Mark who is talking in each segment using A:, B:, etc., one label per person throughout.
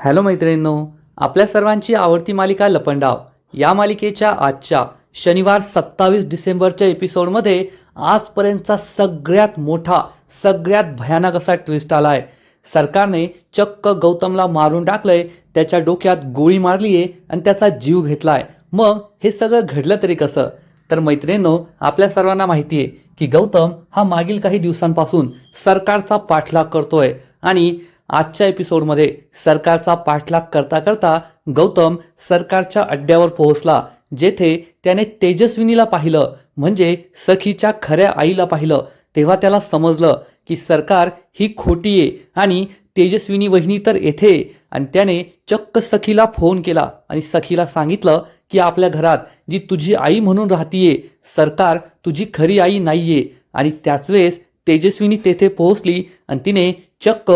A: Hello मैत्रिणींनो, आपल्या सर्वांची आवडती मालिका लपंडाव या मालिकेच्या आजच्या शनिवार 27 डिसेंबरच्या एपिसोडमध्ये आजपर्यंतचा सगळ्यात मोठा सगळ्यात भयानक असा ट्विस्ट आलाय। सरकारने चक्क गौतमला मारून टाकलंय, त्याच्या डोक्यात गोळी मारलीये आणि त्याचा जीव घेतलाय। मग हे सगळं घडलं तरी कसं? तर मैत्रिणींनो, आपल्या सर्वांना माहिती आहे की गौतम हा मागील काही दिवसांपासून सरकारचा पाठलाग करतोय आणि आजच्या एपिसोडमध्ये सरकारचा पाठलाग करता करता गौतम सरकारच्या अड्ड्यावर पोहोचला, जेथे त्याने तेजस्विनीला पाहिलं, म्हणजे सखीच्या खऱ्या आईला पाहिलं। तेव्हा त्याला समजलं की सरकार ही खोटी आहे आणि तेजस्विनी वहिनी तर येथे आहे। आणि त्याने चक्क सखीला फोन केला आणि सखीला सांगितलं की आपल्या घरात जी तुझी आई म्हणून राहतीये, सरकार तुझी खरी आई नाहीये। आणि त्याच वेळेस तेजस्विनी तेथे पोहोचली आणि तिने चक्क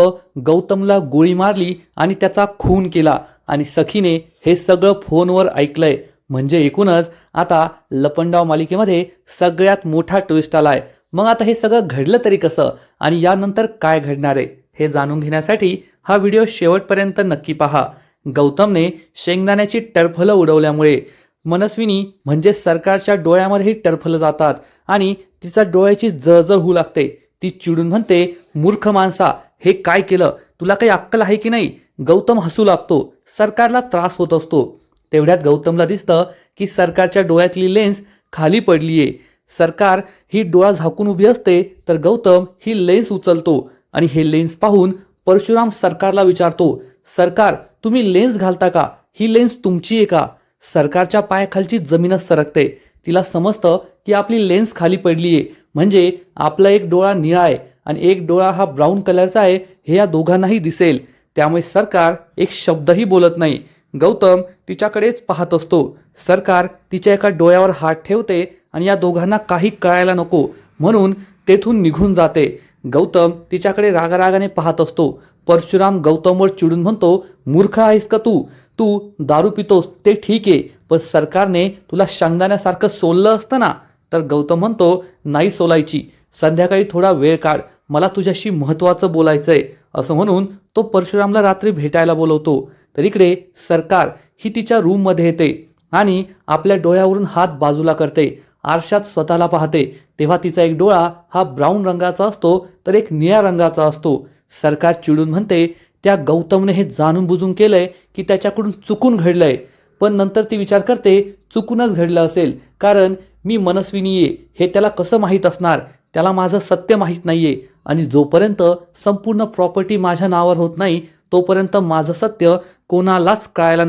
A: गौतमला गोळी मारली आणि त्याचा खून केला। आणि सखीने हे सगळं फोनवर ऐकलंय। म्हणजे एकूणच आता लपंडाव मालिकेमध्ये सगळ्यात मोठा ट्विस्ट आलाय। मग आता हे सगळं घडलं तरी कसं आणि यानंतर काय घडणार आहे हे जाणून घेण्यासाठी हा व्हिडिओ शेवटपर्यंत नक्की पहा। गौतमने शेंगदाण्याची टरफलं उडवल्यामुळे मनस्विनी म्हणजे सरकारच्या डोळ्यामध्येही टरफलं जातात आणि तिचा डोळ्याची जळजळ होऊ लागते। ती चिडून म्हणते, मूर्ख माणसा, हे काय केलं? तुला काही अक्कल आहे की नाही? गौतम हसू लागतो, सरकारला त्रास होत असतो। तेवढ्यात गौतमला दिसतं की सरकारच्या डोळ्यातली लेन्स खाली पडलीये। सरकार ही डोळा झाकून उभी असते, तर गौतम ही लेन्स उचलतो आणि हे लेन्स पाहून परशुराम सरकारला विचारतो, सरकार तुम्ही लेन्स घालता का? ही लेन्स तुमची आहे का? सरकारच्या पायाखालची जमीनच सरकते। तिला समजतं की आपली लेन्स खाली पडलीये, म्हणजे आपला एक डोळा निळा आहे आणि एक डोळा हा ब्राऊन कलरचा आहे, हे या दोघांनाही दिसेल। त्यामुळे सरकार एक शब्दही बोलत नाही। गौतम तिच्याकडेच पाहत असतो। सरकार तिच्या एका डोळ्यावर हात ठेवते आणि या दोघांना काही कळायला नको म्हणून तेथून निघून जाते। गौतम तिच्याकडे रागारागाने पाहत असतो। परशुराम गौतमवर चिडून म्हणतो, मूर्ख आहेस का तू? तू दारू पितोस ते ठीक आहे, पण सरकारने तुला शेंगदाण्यासारखं सोललं असतं ना? तर गौतम म्हणतो, नाही सोलायची, संध्याकाळी थोडा वेळ काढ, मला तुझ्याशी महत्त्वाचं बोलायचंय। असं म्हणून तो परशुरामला रात्री भेटायला बोलवतो। तर इकडे सरकार ही तिच्या रूममध्ये येते आणि आपल्या डोळ्यावरून हात बाजूला करते। आरशात स्वतःला पाहते, तेव्हा तिचा एक डोळा हा ब्राऊन रंगाचा असतो तर एक निळ्या रंगाचा असतो। सरकार चिडून म्हणते, त्या गौतमने हे जाणून बुजून केलंय की त्याच्याकडून चुकून घडलंय। पण नंतर ती विचार करते, चुकूनच घडलं असेल, कारण मी मनस्विनी आहे हे त्याला कसं माहीत असणार? त्याला माझं सत्य माहीत नाहीये आणि जोपर्यंत संपूर्ण प्रॉपर्टी माझ्या नावावर होत नाही तोपर्यंत माझं सत्य कोणालाच कळायला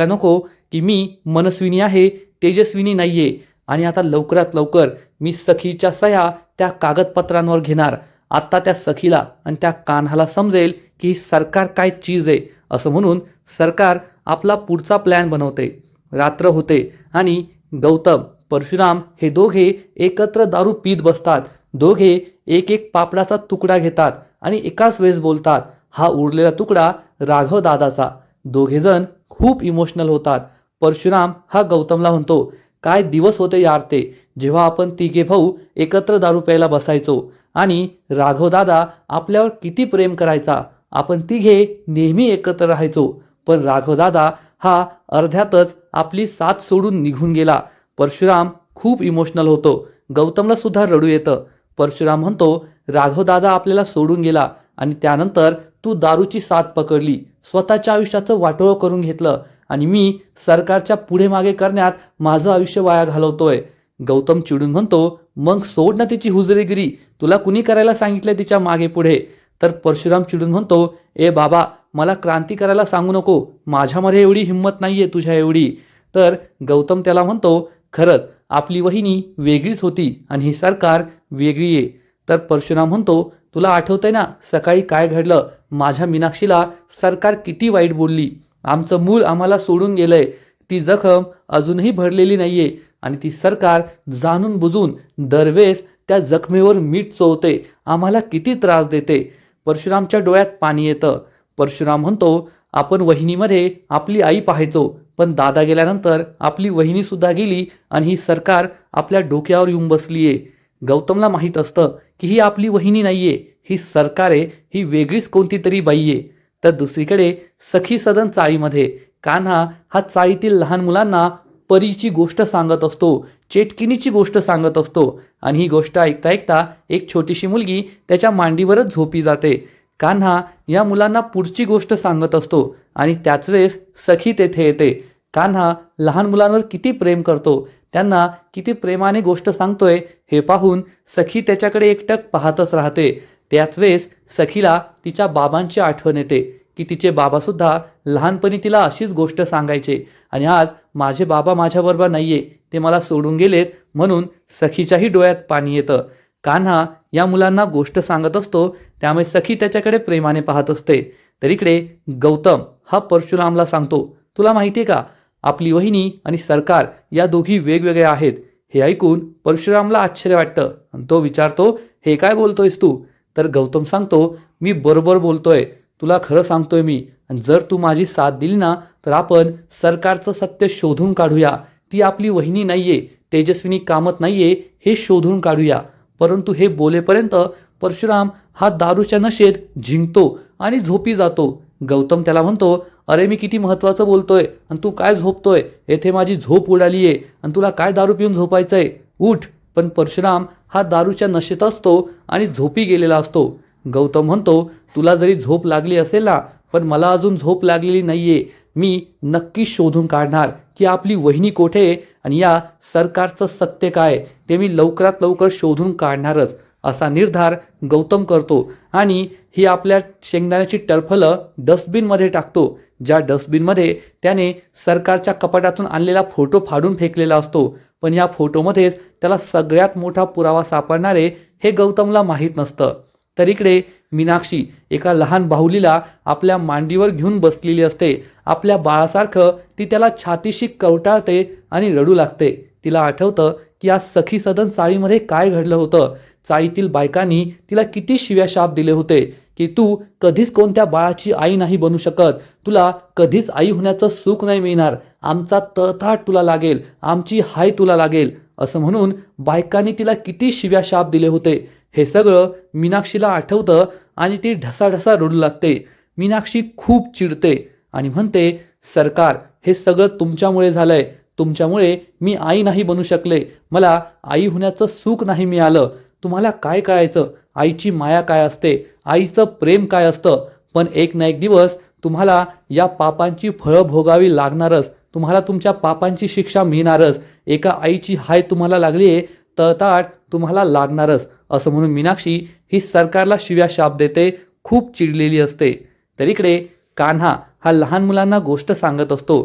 A: नको की मी मनस्विनी आहे, तेजस्विनी नाहीये। आणि आता लवकरात लवकर मी सखीच्या सह्या त्या कागदपत्रांवर घेणार। आता त्या सखीला आणि त्या कान्हाला समजेल की सरकार काय चीज आहे। असं म्हणून सरकार आपला पुढचा प्लॅन बनवते। रात्र होते आणि गौतम परशुराम हे दोघे एकत्र दारू पीत बसतात। दोघे एक एक पापडाचा तुकडा घेतात आणि एकाच वेळेस बोलतात, हा उरलेला तुकडा राघव दादाचा। दोघेजण खूप इमोशनल होतात। परशुराम हा गौतमला म्हणतो, काय दिवस होते यार ते, जेव्हा आपण तिघे भाऊ एकत्र दारू प्यायला बसायचो आणि राघव दादा आपल्यावर किती प्रेम करायचा। आपण तिघे नेहमी एकत्र राहायचो, पण राघव दादा हा अर्ध्यातच आपली साथ सोडून निघून गेला। परशुराम खूप इमोशनल होतो। गौतमला सुद्धा रडू येतं। परशुराम म्हणतो, राघव दादा आपल्याला सोडून गेला आणि त्यानंतर तू दारूची साथ पकडली, स्वतःच्या आयुष्याचं वाटोळं करून घेतलं आणि मी सरकारच्या पुढे मागे करण्यात माझं आयुष्य वाया घालवतोय। गौतम चिडून म्हणतो, मग सोड ना तिची हुजरेगिरी, तुला कुणी करायला सांगितलंय तिच्या मागे पुढे? तर परशुराम चिडून म्हणतो, ए बाबा, मला क्रांती करायला सांगू नको, माझ्यामध्ये एवढी हिंमत नाहीये तुझ्या एवढी। तर गौतम त्याला म्हणतो, खरंच आपली वहिनी वेगळीच होती आणि ही सरकार वेगळी आहे। तर परशुराम म्हणतो, तुला आठवतंय ना सकाळी काय घडलं? माझ्या मीनाक्षीला सरकार किती वाईट बोलली, आमचं मूल आम्हाला सोडून गेलंय, ती जखम अजूनही भरलेली नाहीये आणि ती सरकार जाणून बुजून दरवेळेस त्या जखमेवर मीठ चोळते, आम्हाला किती त्रास देते। परशुरामच्या डोळ्यात पाणी येतं। परशुराम म्हणतो, आपण वहिनीमध्ये आपली आई पाहायचो, पण दादा गेल्यानंतर आपली वहिनी सुद्धा गेली आणि ही सरकार आपल्या डोक्यावर येऊन बसलीये। गौतमला माहीत असतं की ही आपली वहिनी नाहीये, ही सरकार आहे, ही वेगळीच कोणती तरी बाई आहे। तर दुसरीकडे सखी सदन चाळीमध्ये कान्हा हा चाळीतील लहान मुलांना परीची गोष्ट सांगत असतो, चेटकिनीची गोष्ट सांगत असतो आणि ही गोष्ट ऐकता ऐकता एक छोटीशी मुलगी त्याच्या मांडीवरच झोपी जाते. कान्हा या मुलांना पुढची गोष्ट सांगत असतो आणि त्याच वेळेस सखी तेथे येते. कान्हा लहान मुलांवर किती प्रेम करतो, त्यांना किती प्रेमाने गोष्ट सांगतोय हे पाहून सखी त्याच्याकडे एकटक पाहतच राहते. त्याच वेळेस सखीला तिच्या बाबांची आठवण येते की तिचे बाबासुद्धा लहानपणी तिला अशीच गोष्ट सांगायचे आणि आज माझे बाबा माझ्याबरोबर नाहीये, ते मला सोडून गेलेत, म्हणून सखीच्याही डोळ्यात पाणी येतं. कान्हा या मुलांना गोष्ट सांगत असतो, त्यामुळे सखी त्याच्याकडे प्रेमाने पाहत असते. तर इकडे गौतम हा परशुरामला सांगतो, तुला माहिती आहे का, आपली वहिनी आणि सरकार या दोघी वेगवेगळ्या आहेत. हे ऐकून परशुरामला आश्चर्य वाटतं आणि तो विचारतो, हे काय बोलतोयस तू? तर गौतम सांगतो, मी बरोबर बोलतोय, तुला खरं सांगतोय मी, आणि जर तू माझी साथ दिली ना तर आपण सरकारचं सत्य शोधून काढूया. ती आपली वहिनी नाहीये, तेजस्विनी कामत नाहीये हे शोधून काढूया. परंतु हे बोलेपर्यंत परशुराम हा दारूच्या नशेत झिंकतो आणि झोपी जातो. गौतम त्याला म्हणतो, अरे मी किती महत्वाचं बोलतोय आणि तू काय झोपतोय, येथे माझी झोप उडालीये आणि तुला काय दारू पिऊन झोपायचंय, उठ. पण परशुराम हा दारूच्या नशेत असतो आणि झोपी गेलेला असतो. गौतम म्हणतो, तुला जरी झोप लागली असेल ना, पण मला अजून झोप लागलेली नाहीये. मी नक्की शोधून काढणार की आपली वहिनी कोठे आहे आणि या सरकारचं सत्य काय ते मी लवकरात लवकर शोधून काढणारच, असा निर्धार गौतम करतो आणि ही आपल्या शेंगदाण्याची टरफलं डस्टबिनमध्ये टाकतो. ज्या डस्टबिनमध्ये त्याने सरकारच्या कपाटातून आणलेला फोटो फाडून फेकलेला असतो. पण या फोटोमध्येच त्याला सगळ्यात मोठा पुरावा सापडणारे हे गौतमला माहीत नसतं. तर इकडे मीनाक्षी एका लहान बाहुलीला आपल्या मांडीवर घेऊन बसलेली असते. आपल्या बाळासारखं ती त्याला छातीशी कवटाळते आणि रडू लागते. तिला आठवतं की आज सखी सदन चाळीमध्ये काय घडलं होतं. चाळीतील बायकांनी तिला किती शिव्याशाप दिले होते की तू कधीच कोणत्या बाळाची आई नाही बनू शकत, तुला कधीच आई होण्याचं सुख नाही मिळणार, आमचा तळथाट तुला लागेल, आमची हाय तुला लागेल, असं म्हणून बायकांनी तिला किती शिव्याशाप दिले होते. हे सगळं मीनाक्षीला आठवतं आणि ती ढसाढसा रडू लागते. मीनाक्षी खूप चिडते आणि म्हणते, सरकार हे सगळं तुमच्यामुळे झालंय, तुमच्यामुळे मी आई नाही बनू शकले, मला आई होण्याचं सुख नाही मिळालं. तुम्हाला काय कळायचं आईची माया काय असते, आईचं प्रेम काय असतं. पण एक ना एक दिवस तुम्हाला या पापांची फळं भोगावी लागणारच, तुम्हाला तुमच्या पापांची शिक्षा मिळणारच. एका आईची हाय तुम्हाला लागली आहे, तळताट तुम्हाला लागणारच, असं म्हणून मीनाक्षी ही सरकारला शिव्याशाप देते, खूप चिडलेली असते. तर इकडे कान्हा हा लहान मुलांना गोष्ट सांगत असतो.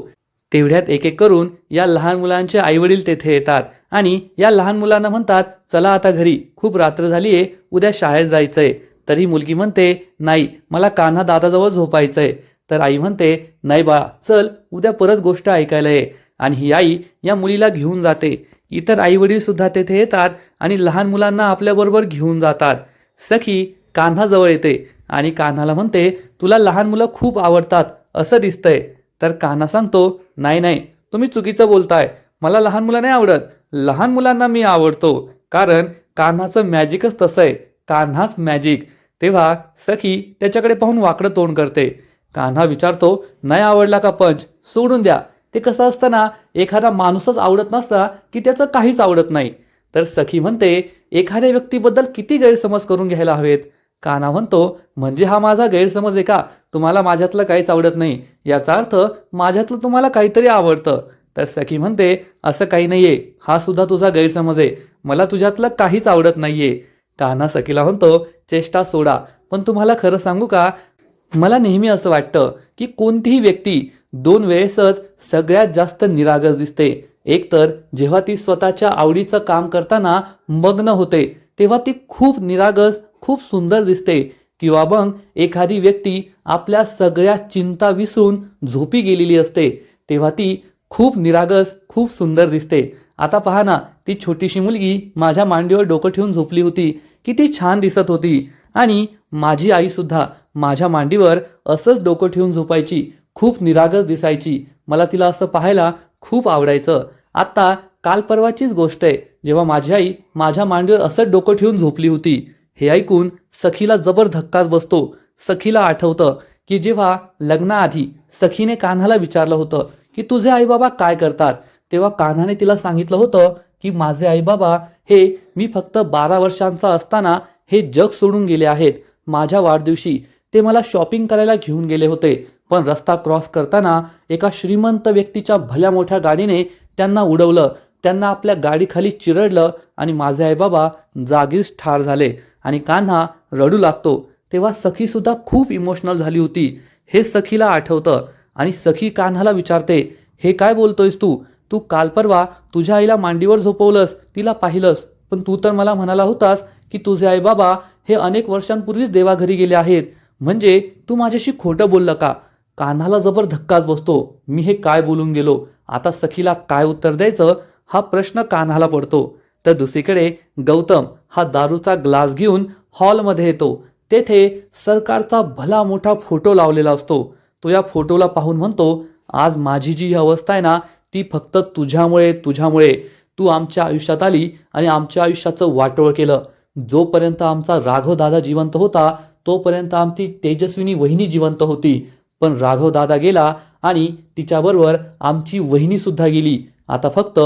A: तेवढ्यात एक एक करून या लहान मुलांचे आईवडील तेथे येतात आणि या लहान मुलांना म्हणतात, चला आता घरी, खूप रात्र झालीये, उद्या शाळेत जायचंय. तरी मुलगी म्हणते, नाही मला कान्हा दादाजवळ झोपायचंय. तर आई म्हणते, नाही बाळा चल, उद्या परत गोष्ट ऐकायला ये. आणि ही आई या मुलीला घेऊन जाते. इतर आईवडील सुद्धा तेथे येतात आणि लहान मुलांना आपल्याबरोबर घेऊन जातात. सखी कान्हाजवळ येते आणि कान्हाला म्हणते, तुला लहान मुलं खूप आवडतात असं दिसतंय. तर कान्हा सांगतो, नाही नाही तुम्ही चुकीचं बोलताय, मला लहान मुलं नाही आवडत, लहान मुलांना मी आवडतो, कारण कान्हाचं मॅजिकच तसं आहे, कान्हाच मॅजिक. तेव्हा सखी त्याच्याकडे पाहून वाकडं तोंड करते. कान्हा विचारतो, नाही आवडला का पंच, सोडून द्या. ते कसं असतं ना, एखादा माणूसच आवडत नसता की त्याचं काहीच आवडत नाही. तर सखी म्हणते, एखाद्या व्यक्तीबद्दल किती गैरसमज करून घ्यायला हवेत. कान्हा म्हणतो, म्हणजे हा माझा गैरसमज आहे का, तुम्हाला माझ्यातलं काहीच आवडत नाही, याचा अर्थ माझ्यातलं तुम्हाला काहीतरी आवडतं. तर सखी म्हणते, असं काही नाहीये, हा सुद्धा तुझा गैरसमज आहे, मला तुझ्यातलं काहीच आवडत नाहीये. कान्हा सखीला म्हणतो, चेष्टा सोडा, पण तुम्हाला खरं सांगू का, मला नेहमी असं वाटतं की कोणतीही व्यक्ती दोन वेळेसच सगळ्यात जास्त निरागस दिसते. एक तर जेव्हा ती स्वतःच्या आवडीचं काम करताना मग्न होते तेव्हा ती खूप निरागस, खूप सुंदर दिसते. किंवा मग एखादी व्यक्ती आपल्या सगळ्या चिंता विसरून झोपी गेलेली असते तेव्हा ती खूप निरागस, खूप सुंदर दिसते. आता पहा ना, ती छोटीशी मुलगी माझ्या मांडीवर डोकं ठेवून झोपली होती, किती छान दिसत होती. आणि माझी आई सुद्धा माझ्या मांडीवर असंच डोकं ठेवून झोपायची, खूप निरागस दिसायची, मला तिला असं पाहायला खूप आवडायचं. आता काल परवाचीच गोष्ट आहे, जेव्हा माझी आई माझ्या मांडीवर असंच डोकं ठेवून झोपली होती. हे ऐकून सखीला जबर धक्काच बसतो. सखीला आठवतं की जेव्हा लग्नाआधी सखीने कान्हाला विचारलं होतं की तुझे आईबाबा काय करतात, तेव्हा कान्हाने तिला सांगितलं होतं की माझे आईबाबा हे मी फक्त 12 वर्षांचा असताना हे जग सोडून गेले आहेत. माझ्या वाढदिवशी ते मला शॉपिंग करायला घेऊन गेले होते, पण रस्ता क्रॉस करताना एका श्रीमंत व्यक्तीच्या भल्या मोठ्या गाडीने त्यांना उडवलं. त्यांना आपल्या गाडीखाली चिरडलं आणि माझे आईबाबा जागीच ठार झाले. आणि कान्हा रडू लागतो. तेव्हा सखी सुद्धा खूप इमोशनल झाली होती. हे सखीला आठवतं आणि सखी कान्हाला विचारते, हे काय बोलतोयस तू? तू काल परवा तुझ्या आईला मांडीवर झोपवलंस, तिला पाहिलंस, पण तू तर मला म्हणाला होतास की तुझे आईबाबा हे अनेक वर्षांपूर्वीच देवाघरी गेले आहेत. म्हणजे तू माझ्याशी खोटं बोललं का? कान्हाला जबर धक्काच बसतो. मी हे काय बोलून गेलो? आता सखीला काय उत्तर द्यायचं हा प्रश्न कान्हाला पडतो. तर दुसरीकडे गौतम हा दारूचा ग्लास घेऊन हॉलमध्ये येतो. तेथे सरकारचा भला मोठा फोटो लावलेला असतो. तो या फोटोला पाहून म्हणतो, आज माझी जी अवस्था आहे ना, ती फक्त तुझ्यामुळे तू आमच्या आयुष्यात आली आणि आमच्या आयुष्याचं वाटोळ केलं. जोपर्यंत आमचा राघव दादा जिवंत होता तोपर्यंत आमची तेजस्विनी वहिनी जिवंत होती, पण राघव दादा गेला आणि तिच्याबरोबर आमची वहिनी सुद्धा गेली. आता फक्त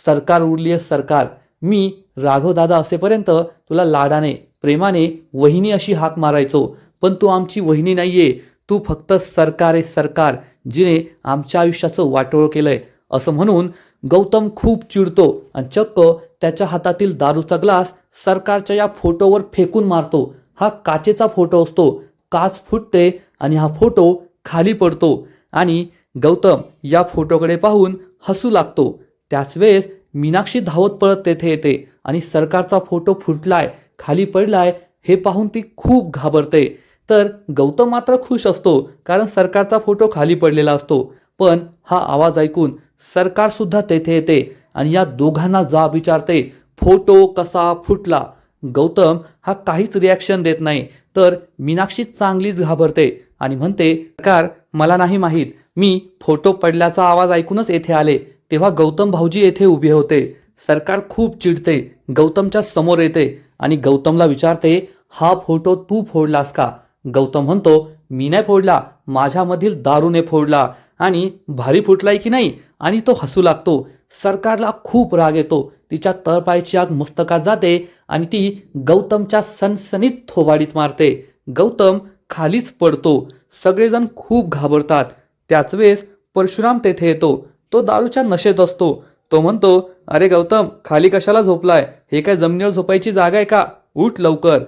A: सरकार उरली आहे, सरकार. मी राघव दादा असेपर्यंत तुला लाडाने प्रेमाने वहिनी अशी हाक मारायचो, पण तू आमची वहिनी नाहीये. तू फक्त सरकार आहे, सरकार, जिने आमच्या आयुष्याचं वाटोळ केलंय. असं म्हणून गौतम खूप चिडतो आणि चक्क त्याच्या हातातील दारूचा ग्लास सरकारच्या या फोटोवर फेकून मारतो. हा काचेचा फोटो असतो. काच फुटते आणि हा फोटो खाली पडतो आणि गौतम या फोटोकडे पाहून हसू लागतो. त्याच वेळेस मीनाक्षी धावत पळत तेथे येते आणि सरकारचा फोटो फुटलाय, खाली पडलाय हे पाहून ती खूप घाबरते. तर गौतम मात्र खुश असतो, कारण सरकारचा फोटो खाली पडलेला असतो. पण हा आवाज ऐकून सरकार सुद्धा तेथे येते आणि या दोघांना जाब विचारते, फोटो कसा फुटला? गौतम हा काहीच रिॲक्शन देत नाही. तर मीनाक्षी चांगलीच घाबरते आणि म्हणते, सरकार, मला नाही माहीत, मी फोटो पडल्याचा आवाज ऐकूनच येथे आले. तेव्हा गौतम भाऊजी येथे उभे होते. सरकार खूप चिडते, गौतमच्या समोर येते आणि गौतमला विचारते, हा फोटो तू फोडलास का? गौतम म्हणतो, मी नाही फोडला, माझ्यामधील दारूने फोडला आणि भारी फुटलाय की नाही? आणि तो हसू लागतो. सरकारला खूप राग येतो. तिच्या तळपायची आग मस्तकात जाते आणि ती गौतमच्या सणसणीत थोबाडीत मारते. गौतम खालीच पडतो. सगळेजण खूप घाबरतात. त्याच वेळेस परशुराम तेथे येतो. तो दारूच्या नशेत असतो. तो म्हणतो, अरे गौतम, खाली कशाला झोपलाय? हे काय जमिनीवर झोपायची जागा आहे का? उठ लवकर.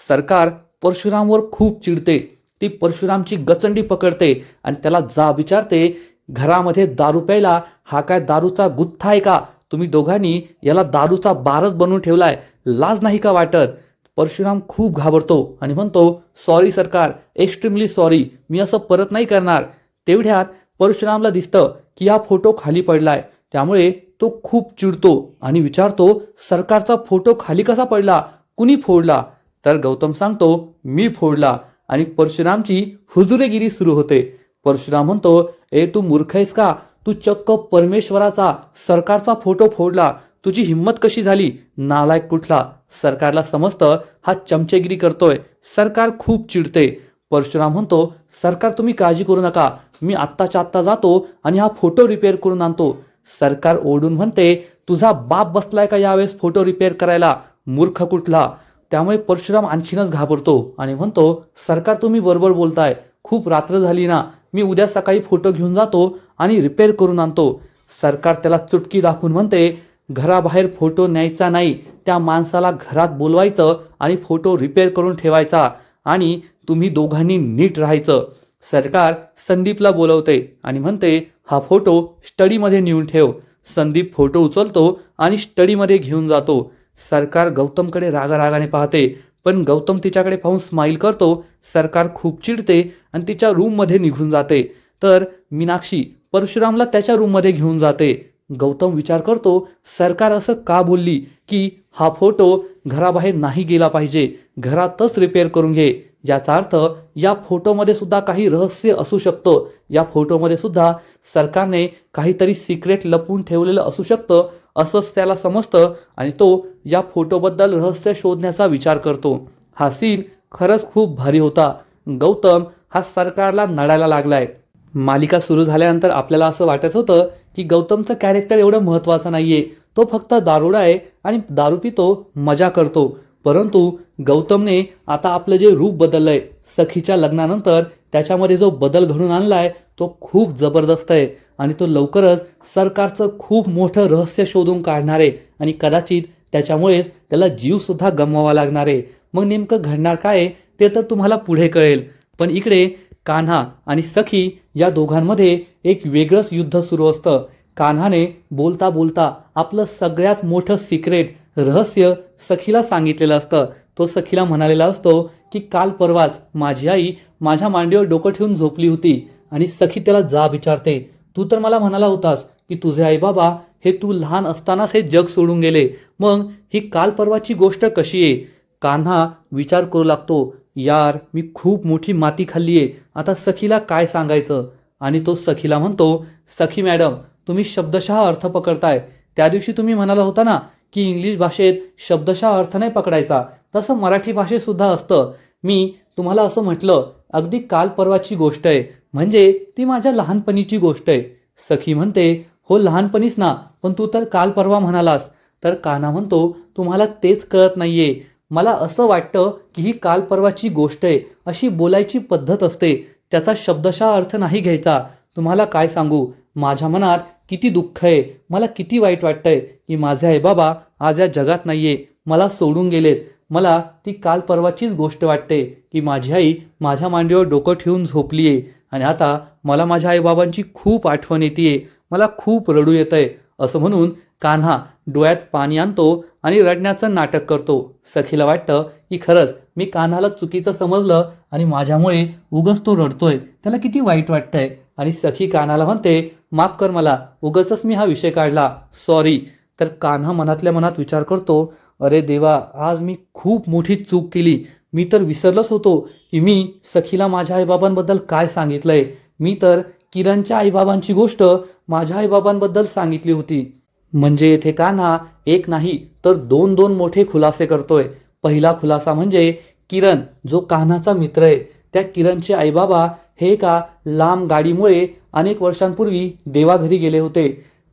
A: सरकार परशुरामवर खूप चिडते. ती परशुरामची गचंडी पकडते आणि त्याला जाब विचारते, घरामध्ये दारू प्यायला हा काय दारूचा गुत्था आहे का? तुम्ही दोघांनी याला दारूचा बारच बनवून ठेवलाय. लाज नाही का वाटत? परशुराम खूप घाबरतो आणि म्हणतो, सॉरी सरकार, एक्स्ट्रीमली सॉरी, मी असं परत नाही करणार. तेवढ्यात परशुरामला दिसतं की हा फोटो खाली पडलाय. त्यामुळे तो खूप चिडतो आणि विचारतो, सरकारचा फोटो खाली कसा पडला? कुणी फोडला? तर गौतम सांगतो, मी फोडला. आणि परशुरामची हुजुरेगिरी सुरू होते. परशुराम म्हणतो, ए तू मूर्ख आहेस का? तू चक्क परमेश्वराचा सरकारचा फोटो फोडला. तुझी हिंमत कशी झाली? नालायक कुठला? सरकारला समजतं हा चमचेगिरी करतोय. सरकार खूप चिडते. परशुराम म्हणतो, सरकार तुम्ही काळजी करू नका, मी आत्ताच्या आत्ता जातो आणि हा फोटो रिपेअर करून आणतो. सरकार ओरडून म्हणते, तुझा बाप बसलाय का यावेळेस फोटो रिपेअर करायला? मूर्ख कुठला? त्यामुळे परशुराम आणखीनच घाबरतो आणि म्हणतो, सरकार तुम्ही बरोबर बोलताय, खूप रात्र झाली ना, मी उद्या सकाळी फोटो घेऊन जातो आणि रिपेअर करून आणतो. सरकार त्याला चुटकी दाखवून म्हणते, घराबाहेर फोटो न्यायचा नाही, त्या माणसाला घरात बोलवायचं आणि फोटो रिपेअर करून ठेवायचा आणि तुम्ही दोघांनी नीट राहायचं. सरकार संदीपला बोलवते आणि म्हणते, हा फोटो स्टडीमध्ये नेऊन ठेव. संदीप फोटो उचलतो आणि स्टडीमध्ये घेऊन जातो. सरकार गौतमकडे रागारागाने पाहते, पण गौतम तिच्याकडे पाहून स्माईल करतो. सरकार खूप चिडते आणि तिच्या रूममध्ये निघून जाते. तर मीनाक्षी परशुरामला त्याच्या रूममध्ये घेऊन जाते. गौतम विचार करतो, सरकार असं का बोलली की हा फोटो घराबाहेर नाही गेला पाहिजे, घरातच रिपेअर करून घे. याचा अर्थ या फोटोमध्ये सुद्धा काही रहस्य असू शकतं. या फोटोमध्ये सुद्धा सरकारने काहीतरी सिक्रेट लपवून ठेवलेलं असू शकतं असंच त्याला समजतं आणि तो या फोटोबद्दल रहस्य शोधण्याचा विचार करतो. हा सीन खरंच खूप भारी होता. गौतम हा सरकारला नडायला लागलाय. मालिका सुरू झाल्यानंतर आपल्याला असं वाटत होतं की गौतमचं कॅरेक्टर एवढं महत्त्वाचं नाहीये, तो फक्त दारुडा आहे आणि दारू पितो, मजा करतो. परंतु गौतमने आता आपलं जे रूप बदललंय सखीच्या लग्नानंतर, त्याच्यामध्ये जो बदल घडून आणलाय तो खूप जबरदस्त आहे आणि तो लवकरच सरकारचं खूप मोठं रहस्य शोधून काढणार आहे आणि कदाचित त्याच्यामुळेच त्याला जीवसुद्धा गमवावा लागणार आहे. मग नेमकं घडणार काय आहे ते तर तुम्हाला पुढे कळेल. पण इकडे कान्हा आणि सखी या दोघांमध्ये एक वेगळंच युद्ध सुरू असतं. कान्हाने बोलता बोलता आपलं सगळ्यात मोठं सिक्रेट रहस्य सखीला सांगितलेलं असतं. तो सखीला म्हणालेला असतो की काल परवाच माझी आई माझ्या मांडीवर डोकं ठेवून झोपली होती आणि सखी त्याला जा विचारते, तू तर मला म्हणाला होतास की तुझे आई बाबा हे तू लहान असतानाच हे जग सोडून गेले, मग ही काल परवाची गोष्ट कशी आहे? कान्हा विचार करू लागतो, यार मी खूप मोठी माती खाल्ली आहे, आता सखीला काय सांगायचं? आणि तो सखीला म्हणतो, सखी मॅडम तुम्ही शब्दशः अर्थ पकडताय. त्या दिवशी तुम्ही म्हणाला होता ना की इंग्लिश भाषेत शब्दशः अर्थ नाही पकडायचा, तसं मराठी भाषेत सुद्धा असतं. मी तुम्हाला असं म्हटलं, अगदी काल परवाची गोष्ट आहे, म्हणजे ती माझ्या लहानपणीची गोष्ट आहे. सखी म्हणते, हो लहानपणीच ना, पण तू तर काल परवा म्हणालास. तर कान्हा म्हणतो, तुम्हाला तेच कळत नाहीये, मला असं वाटतं की ही काल परवाची गोष्ट आहे अशी बोलायची पद्धत असते, त्याचा शब्दशः अर्थ नाही घ्यायचा. तुम्हाला काय सांगू, माझ्या मनात किती दुःख आहे, मला किती वाईट वाटतंय की माझे आई बाबा आज या जगात नाहीये, मला सोडून गेलेत. मला ती काल परवाचीच गोष्ट वाटते की माझी आई माझ्या मांडीवर डोकं ठेवून झोपलीये आणि आता मला माझ्या आईबाबांची खूप आठवण येते, मला खूप रडू येतंय. असं म्हणून कान्हा डोळ्यात पाणी आणतो आणि रडण्याचं नाटक करतो. सखीला वाटतं की खरंच मी कान्हाला चुकीचं समजलं आणि माझ्यामुळे उगच तो रडतोय, त्याला किती वाईट वाटतंय. आणि सखी कान्हाला म्हणते, माफ कर मला, उगच मी हा विषय काढला, सॉरी. तर कान्हा मनातल्या मनात विचार करतो, अरे देवा, आज मी खूप मोठी चूक केली. मी तर विसरलोच होतो की मी सखीला माझ्या आईबाबांबद्दल काय सांगितलंय. मी तर किरणच्या आईबाबांची गोष्ट माझ्या आईबाबांबद्दल सांगितली होती. म्हणजे येथे कान्हा एक नाही तर दोन दोन मोठे खुलासे करतोय. पहिला खुलासा म्हणजे किरण जो कान्हाचा मित्र आहे, त्या किरणचे आईबाबा हे एका लांब गाडीमुळे अनेक वर्षांपूर्वी देवाघरी गेले होते.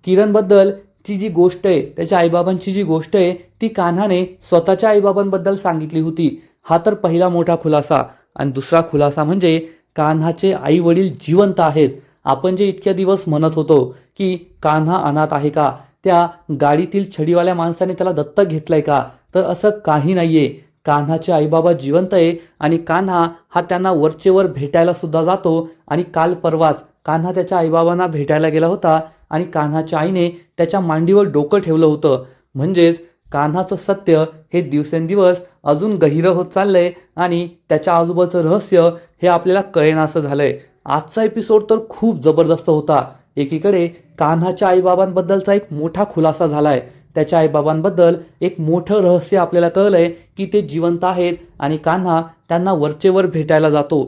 A: किरणबद्दल ती जी गोष्ट आहे, त्याच्या आईबाबांची जी गोष्ट आहे, ती कान्हाने स्वतःच्या आईबाबांबद्दल सांगितली होती. हा तर पहिला मोठा खुलासा. आणि दुसरा खुलासा म्हणजे कान्हाचे आई वडील जिवंत आहेत. आपण जे इतक्या दिवस म्हणत होतो की कान्हा अनाथ आहे का, त्या गाडीतील छडीवाल्या माणसाने त्याला दत्तक घेतलंय का, तर असं काही नाहीये. कान्हाचे आईबाबा जिवंत आहे आणि कान्हा हा त्यांना वरचेवर भेटायला सुद्धा जातो. आणि काल परवाच कान्हा त्याच्या आईबाबांना भेटायला गेला होता आणि कान्हाच्या आईने त्याच्या मांडीवर डोकं ठेवलं होतं. म्हणजेच कान्हाचं सत्य हे दिवसेंदिवस अजून गहिरं होत चाललंय आणि त्याच्या आजोबाचं रहस्य हे आपल्याला कळेनासं झालंय. आजचा एपिसोड तर खूप जबरदस्त होता. एकीकडे कान्हाच्या आईबाबांबद्दलचा एक मोठा खुलासा झालाय, त्याच्या आईबाबांबद्दल एक मोठं रहस्य आपल्याला कळलंय की ते जिवंत आहेत आणि कान्हा त्यांना वरचेवर भेटायला जातो.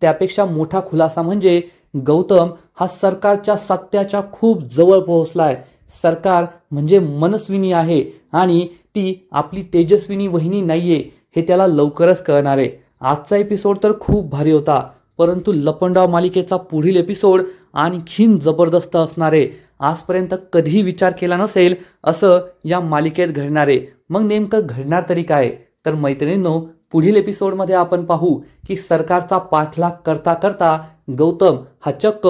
A: त्यापेक्षा मोठा खुलासा म्हणजे गौतम हा सरकारच्या सत्याच्या खूप जवळ पोहोचलाय. सरकार म्हणजे मनस्विनी आहे आणि ती आपली तेजस्विनी वहिनी नाहीये, हे त्याला लवकरच कळणार आहे. आजचा एपिसोड तर खूप भारी होता, परंतु लपंडाव मालिकेचा पुढील एपिसोड आणखीन जबरदस्त असणार आहे. आजपर्यंत कधीही विचार केला नसेल असं या मालिकेत घडणार आहे. मग नेमकं घडणार तरी काय? तर मैत्रिणींनो, पुढील एपिसोडमध्ये आपण पाहू की सरकारचा पाठलाग करता करता गौतम हा चक्क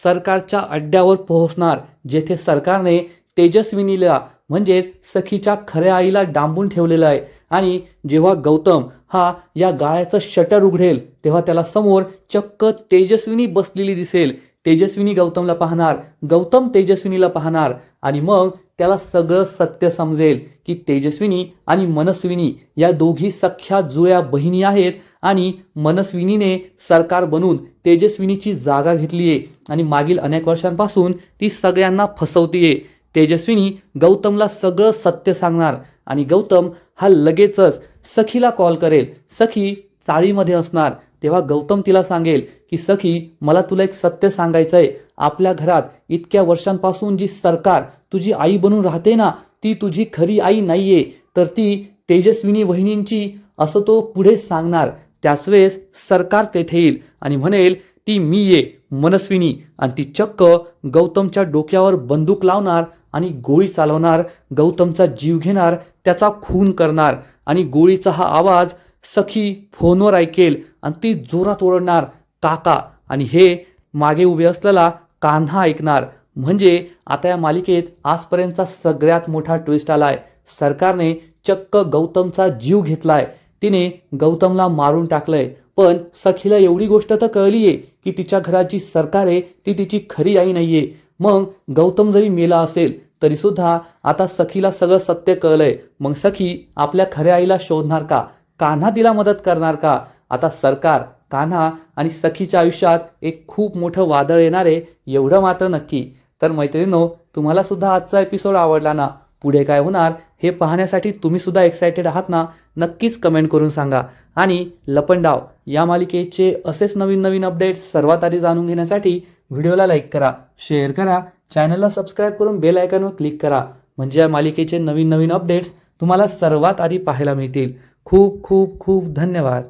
A: सरकारच्या अड्ड्यावर पोहोचणार, जेथे सरकारने तेजस्विनीला म्हणजेच सखीच्या खऱ्या आईला डांबून ठेवलेलं आहे. आणि जेव्हा गौतम हा या गाळ्याचं शटर उघडेल तेव्हा त्याला समोर चक्क तेजस्विनी बसलेली दिसेल. तेजस्विनी गौतमला पाहणार, गौतम तेजस्विनीला पाहणार आणि मग त्याला सगळं सत्य समजेल की तेजस्विनी आणि मनस्विनी या दोघी सख्या जुळ्या बहिणी आहेत आणि मनस्विनीने सरकार बनून तेजस्विनीची जागा घेतली आहे आणि मागील अनेक वर्षांपासून ती सगळ्यांना फसवतीये. तेजस्विनी गौतमला सगळं सत्य सांगणार आणि गौतम हा लगेचच सखीला कॉल करेल. सखी चाळीमध्ये असणार तेव्हा गौतम तिला सांगेल की सखी, मला तुला एक सत्य सांगायचं आहे. आपल्या घरात इतक्या वर्षांपासून जी सरकार तुझी आई बनून राहते ना, ती तुझी खरी आई नाहीये, तर ती तेजस्विनी वहिनींची, असं तो पुढे सांगणार. त्याच वेळेस सरकार तेथे येईल आणि म्हणेल ती मी ये मनस्विनी, आणि ती चक्क गौतमच्या डोक्यावर बंदूक लावणार आणि गोळी चालवणार, गौतमचा जीव घेणार, त्याचा खून करणार. आणि गोळीचा हा आवाज सखी फोनवर ऐकेल आणि ती जोरात ओरडणार काका, आणि हे मागे उभे असलेला कान्हा ऐकणार. म्हणजे आता या मालिकेत आजपर्यंतचा सगळ्यात मोठा ट्विस्ट आलाय. सरकारने चक्क गौतमचा जीव घेतलाय, तिने गौतमला मारून टाकलंय. पण सखीला एवढी गोष्ट तर कळलीये की तिच्या घराची सरकार आहे, ती तिची खरी आई नाहीये. मग गौतम जरी मेला असेल तरी सुद्धा आता सखीला सगळं सत्य कळलंय. मग सखी आपल्या खऱ्या आईला शोधणार का? कान्हा तिला मदत करणार का? आता सरकार, कान्हा आणि सखीच्या आयुष्यात एक खूप मोठं वादळ येणार आहे, एवढं मात्र नक्की. तर मैत्रिणींनो, तुम्हाला सुद्धा आजचा एपिसोड आवडला ना? पुढे काय होणार हे पाहण्यासाठी तुम्ही सुद्धा एक्सायटेड आहात ना? नक्कीच कमेंट करून सांगा. आणि लपंडाव या मालिकेचे असेच नवीन नवीन अपडेट्स सर्वात आधी जाणून घेण्यासाठी व्हिडिओला लाईक करा, शेअर करा, चॅनलला सबस्क्राईब करून बेल आयकॉनवर क्लिक करा. म्हणजे या मालिकेचे नवीन नवीन अपडेट्स तुम्हाला सर्वात आधी पाहायला मिळतील. खूप खूप खूप धन्यवाद.